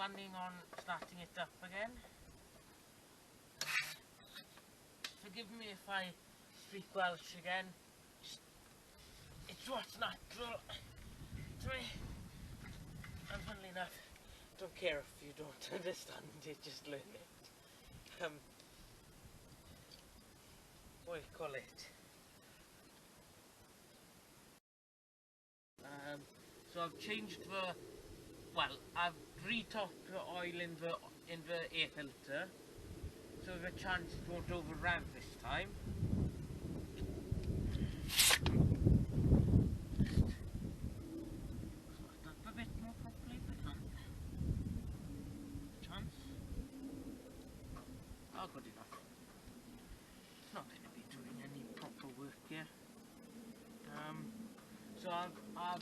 planning on starting it up again. Forgive me if I speak Welsh again. It's what's natural to me. And funnily enough, don't care if you don't understand it, just learn it. What do you call it? So I've changed the, well, I've retopped the oil in the air filter, so the chance it won't over-rev this time. Start up a bit more properly if I can. Chance. Oh, good enough. It's not going to be doing any proper work here. So I've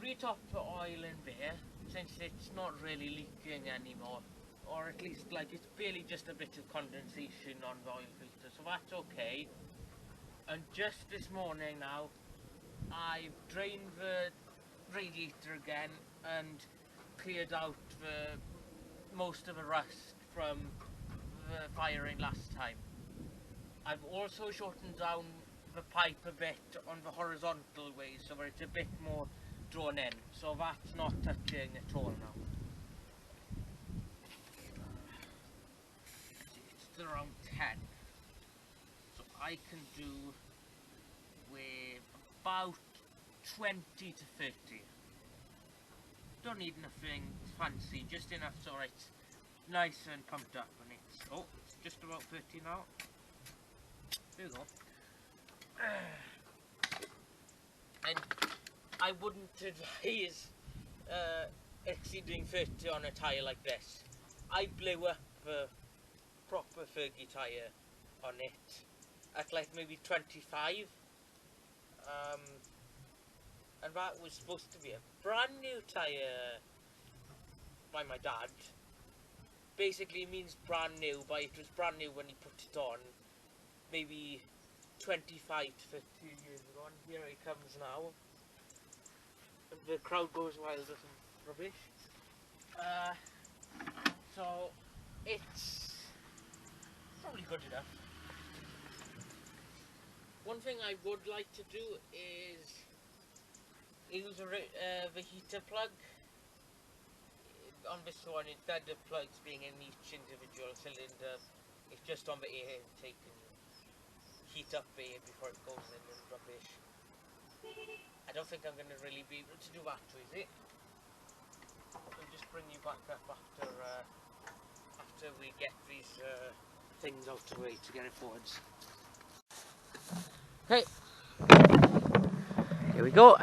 retopped the oil in there, since it's not really leaking anymore, or at least like it's barely just a bit of condensation on the oil filter, so that's okay. And just this morning now, I've drained the radiator again and cleared out most of the rust from the firing last time. I've also shortened down the pipe a bit on the horizontal way, so where it's a bit more drawn in, so that's not touching at all now. It's around 10, so I can do with about 20 to 30. Don't need nothing fancy, just enough so it's nice and pumped up, and it's, oh, it's just about 30 now. There we go. And I wouldn't advise exceeding 30 on a tyre like this. I blew up a proper Fergie tyre on it at like maybe 25, and that was supposed to be a brand new tyre by my dad. Basically means brand new, but it was brand new when he put it on maybe 25 to 30 years ago, and here he comes now. The crowd goes wild with some rubbish. So it's probably good enough. One thing I would like to do is use the heater plug on this one. Instead of plugs being in each individual cylinder, it's just on the air intake and heat up the air before it goes in and rubbish. I don't think I'm going to really be able to do that with it. I'll just bring you back up after we get these things out of the way to get it forwards. Okay, here we go.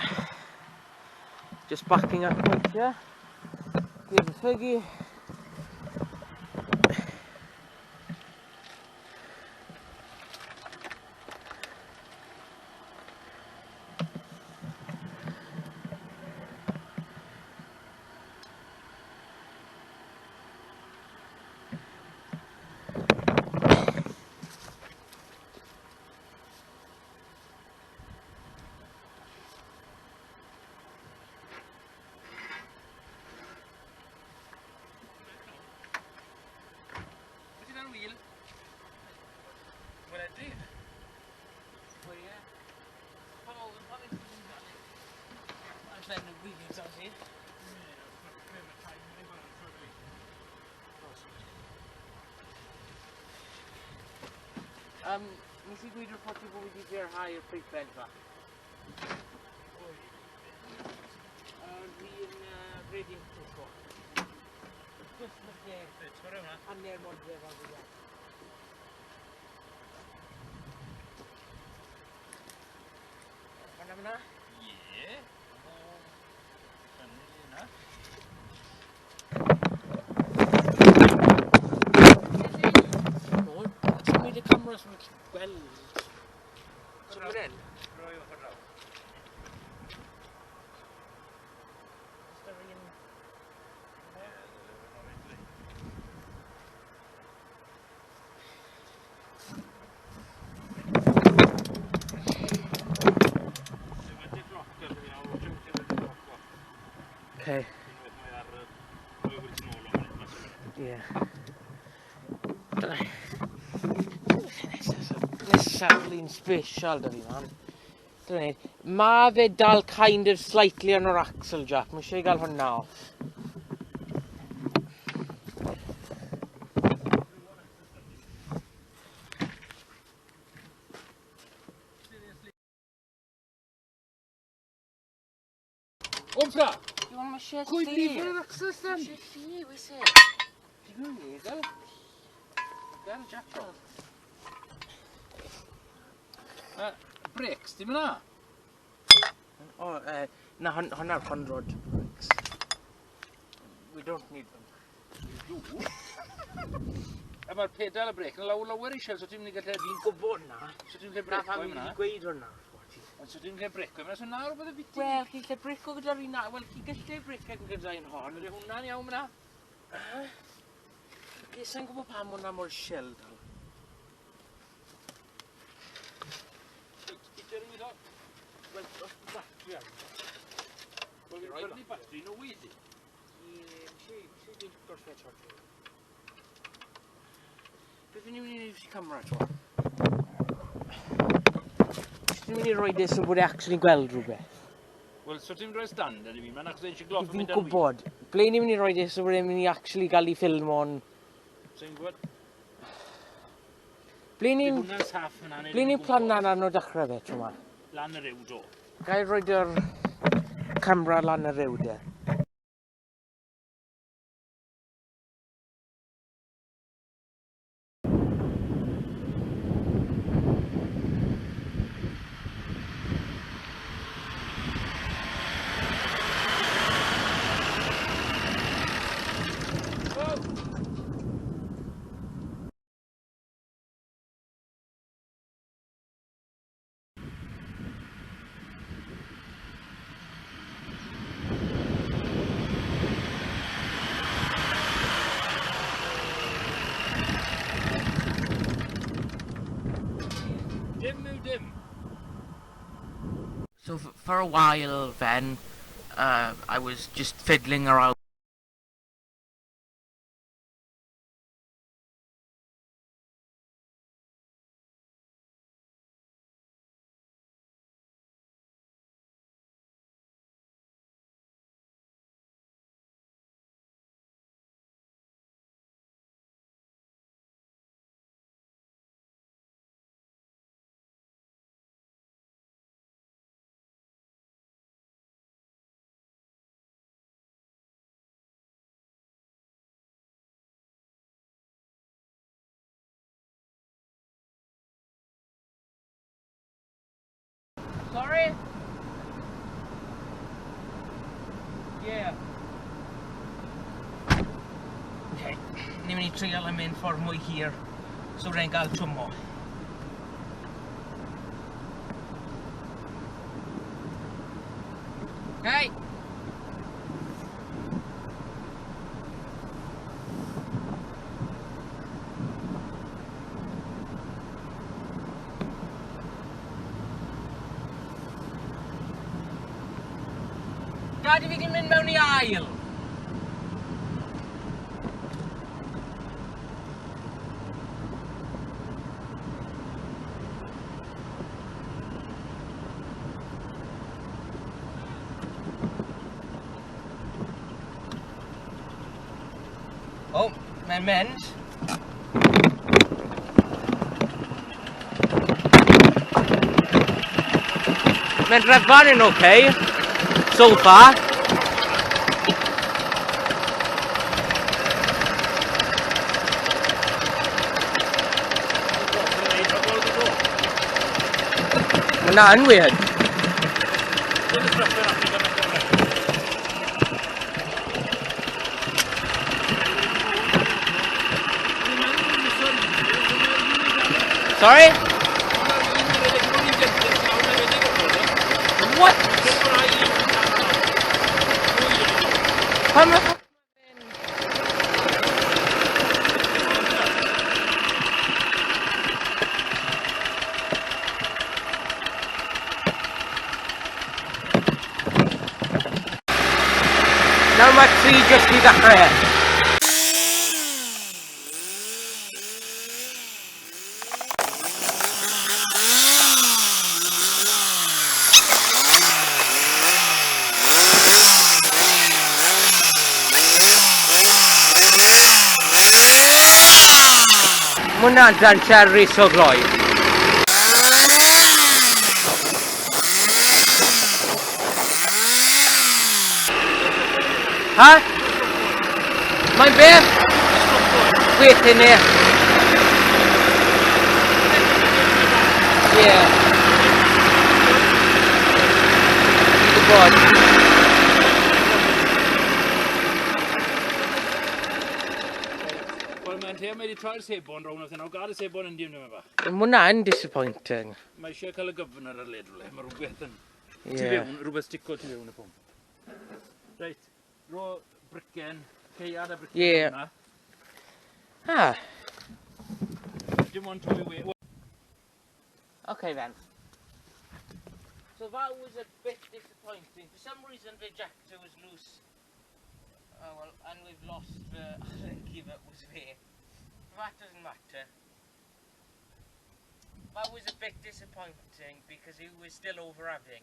Just backing up right here. Here's the Fergie. Wheel. What I did? Well, yeah. Oh, the funny thing is that I found the wheels out here. Mi si guido fatti come di per higher frequenza. Di radiator qua. Just perché andiamo a vedere. Mana? Yeah. Funnily enough. Tell me the cameras look well. Put it in. Okay. Yeah. Necessarily special, da fi man. Dyna ni. Ma fe dal kind of slightly yn o'r axle jack. Mae eisiau gael hwnna off. Omfra! Mae eisiau Cwyd ni fod yr axle stan? Mae eisiau ffi, wyse. Ti'n gwneud ni, gael? Gael, Jack. Brakes, dim yna? O, na, hwnna'r conrod brakes. We don't need them. You? A mae'r pedal y brec yn lawer eisiau, so ti'n mynd i gael Fi'n gwybod na. So ti'n cael breco i Na, fi'n gweud hwnna. So ti'n cael breco i fyna, so na rhywbeth y biti? Wel, chi lle breco gyda fi na. Wel, chi gallu breco gyda'n hon. Ydy hwnna'n iawn fyna? Sa'n gwybod pam hwnna mor shell dal. Gitter i do? Wel, os batri am. Wel, fi'n rhaid i batri nhw wedi. Si di'n gorffen charger. Beth fi'n mynd i wneud i camera to? Fi'n mynd i roi dis o bod e actually gweld rhywbeth. Wel, so ti'n rhoi standard i fi, mae'n achos eisiau gloff yn Fi'n mynd â gwybod. Ble ni'n mynd i roi dis o bod e'n mynd i actually gael i ffilm o'n... Sa'n gwybod? Ble Di ni'n... hwnna'n saff yna. Ble ni'n plan lan o dechrau fe tro ma? Lan y ryw do. Gai roi'r camera lan y ryw de. Dim. So for a while then, I was just fiddling around. Sorry? Yeah. Okay, ni mynd i trial am mynd ffordd mwy hir, so rhaid gael twmo. Okay. Gad I fi di mynd mewn I ail. Oh, mae'n mynd. Mae'n rhyfan yn okay. So far. Hwnna yn weird. Sorry? What? Nawr mae tri jyst i ddechrau. hwnna'n dan cherry so gloi. Ha? Mae'n beth? Gweithio ni. Ie. Dwi'n gwybod. Wel, mae'n lle mae wedi troi'r sebon rownd oedd yna, o gad y sebon yn dim yma bach. Mae hwnna'n disappointing. Mae eisiau cael y gyfnod ar y led rhywle, mae rhywbeth yn... Ie. Tu fewn, rhywbeth stico tu fewn y pwmp. Reit, ro bricen, ceiad a bricen Ie. hwnna. Ah. Dim ond to i we... Okay then. So that was a bit disappointing. For some reason the ejector was loose. Oh well, and we've lost the key that was there. That doesn't matter. That was a bit disappointing because it was still overhaving.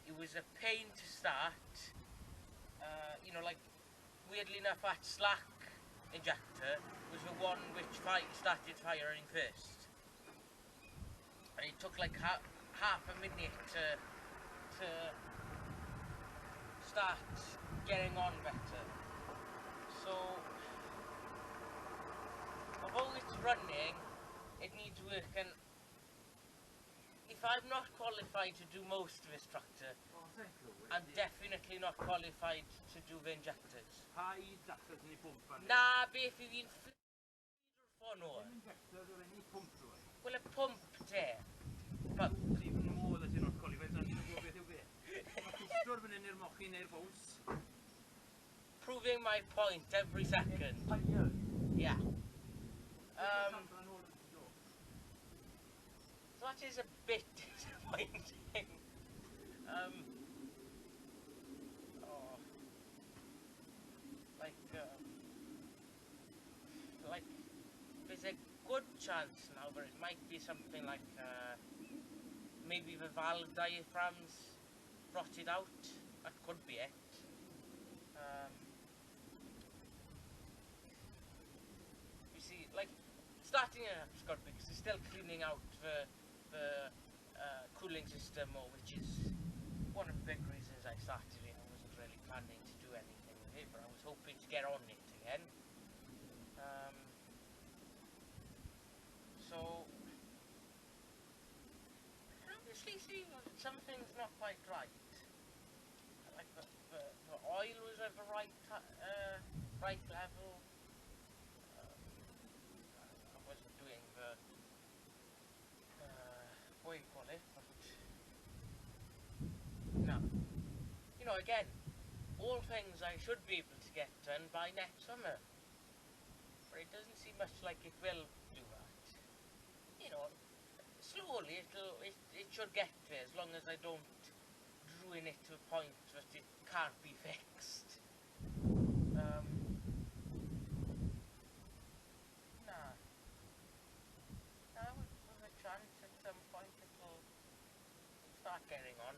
It was a pain to start. You know, like, weirdly enough, that slack injector was the one which started firing first. And it took like half a minute to start getting on better. So, although it's running, it needs work, and if I'm not qualified to do most of this tractor, I'm definitely not qualified to do the injectors. Pa I dacres yn ei pwmp fan? Na, beth yw fi'n ffôn o? Injectors o'r enw pwmp rhywun. Wel, y pwmp te. But Even more that you're not qualified, so ti'n gwybod beth yw beth. Mae cwstwr fan hyn i'r mochi neu'r bws. proving my point every second. Yeah. So that is a bit disappointing. Like there's a good chance now that it might be something like maybe the valve diaphragms rotted out. That could be it. You see, like starting it up's good because it's still cleaning out the cooling system, which is one of the big reasons I started it. I wasn't really planning to do anything with it, but I was hoping to get on it again. So obviously, see, something's not quite right. Like the oil was at the right level. I wasn't doing the what do you call it? But no, you know, again, all things I should be able to get done by next summer. But it doesn't seem much like it will do that. You know, slowly it should get there as long as I don't ruin it to a point that it can't be fixed. With a chance at some point it'll start getting on.